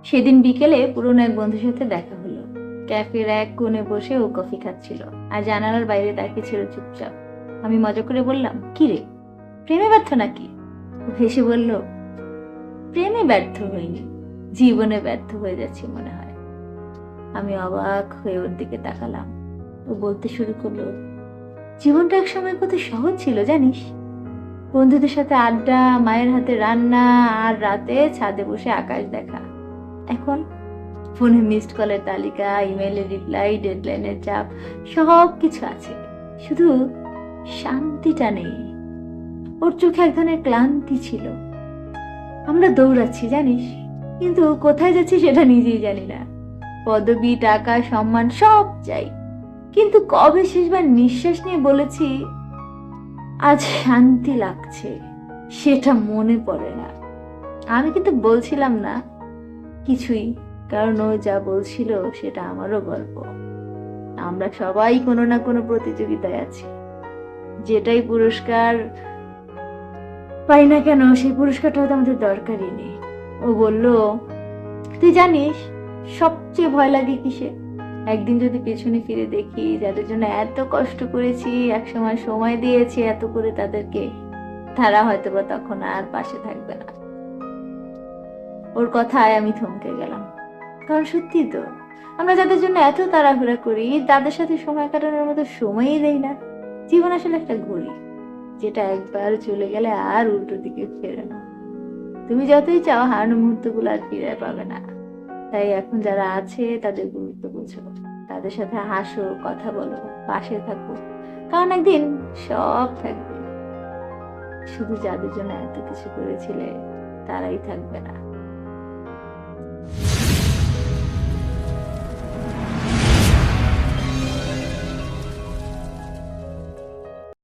সেদিন বিকেলে পুরনো এক বন্ধুর সাথে দেখা হলো। ক্যাফের এক কোণে বসে ও কফি খাচ্ছিল আর জানালার বাইরে তাকিয়ে ছিল চুপচাপ। আমি মজা করে বললাম, কি রে, প্রেমে ব্যর্থ নাকি? ও হেসে বলল, প্রেমে ব্যর্থ হইনি, জীবনে ব্যর্থ হয়ে যাচ্ছি মনে হয়। আমি অবাক হয়ে ওর দিকে তাকালাম। ও বলতে শুরু করলো, জীবনটা এক সময় কত সহজ ছিল জানিস, বন্ধুদের সাথে আড্ডা, মায়ের হাতে রান্না, আর রাতে ছাদে বসে আকাশ দেখা। এখন ফোনে মিসড কলের তালিকা, ইমেলের রিপ্লাই, ডেডলাইনের চাপ, সব কিছু আছে, শুধু শান্তিটা নেই। ওর চোখে এক ধরনের ক্লান্তি ছিল। আমরা দৌড়াচ্ছি জানিস, কিন্তু কোথায় যাচ্ছি সেটা নিজেই জানি না। পদবি, টাকা, সম্মান সব চাই, কিন্তু কবে শেষবার নিঃশ্বাস নিয়ে বলেছি আজ শান্তি লাগছে, সেটা মনে পড়ে না। আমি কিন্তু বলছিলাম না কিছুই, কারণ ও যা বলছিল সেটা আমারও গল্প। আমরা সবাই কোনো না কোনো প্রতিযোগিতায় আছি, যেটাই পুরস্কার পাই না কেন সেই পুরস্কারটা হয়তো আমাদের দরকারই নেই। ও বলল, তুই জানিস সবচেয়ে ভয় লাগে কিসে? একদিন যদি পেছনে ফিরে দেখি যাদের জন্য এত কষ্ট করেছি, একসময় সময় দিয়েছি এত করে তাদেরকে, তারা হয়তো বা তখন আর পাশে থাকবে না। ওর কথায় আমি থমকে গেলাম, কারণ সত্যি তো, আমরা যাদের জন্য এত তাড়াহুড়া করি তাদের সাথে সময় কাটানোর মতো সময়ই দেই না। জীবন আসলে একটা ঘড়ি, যেটা একবার চলে গেলে আর উল্টো দিকে ফেরে না। তুমি যতই চাও হারানো মুহূর্তগুলো আর ফিরে পাবে না। তাই এখন যারা আছে তাদের গুরুত্ব বুঝো, তাদের সাথে হাসো, কথা বলো, পাশে থাকো, কারণ একদিন সব থাকবে, শুধু যাদের জন্য এত কিছু করেছিলে তারাই থাকবে না।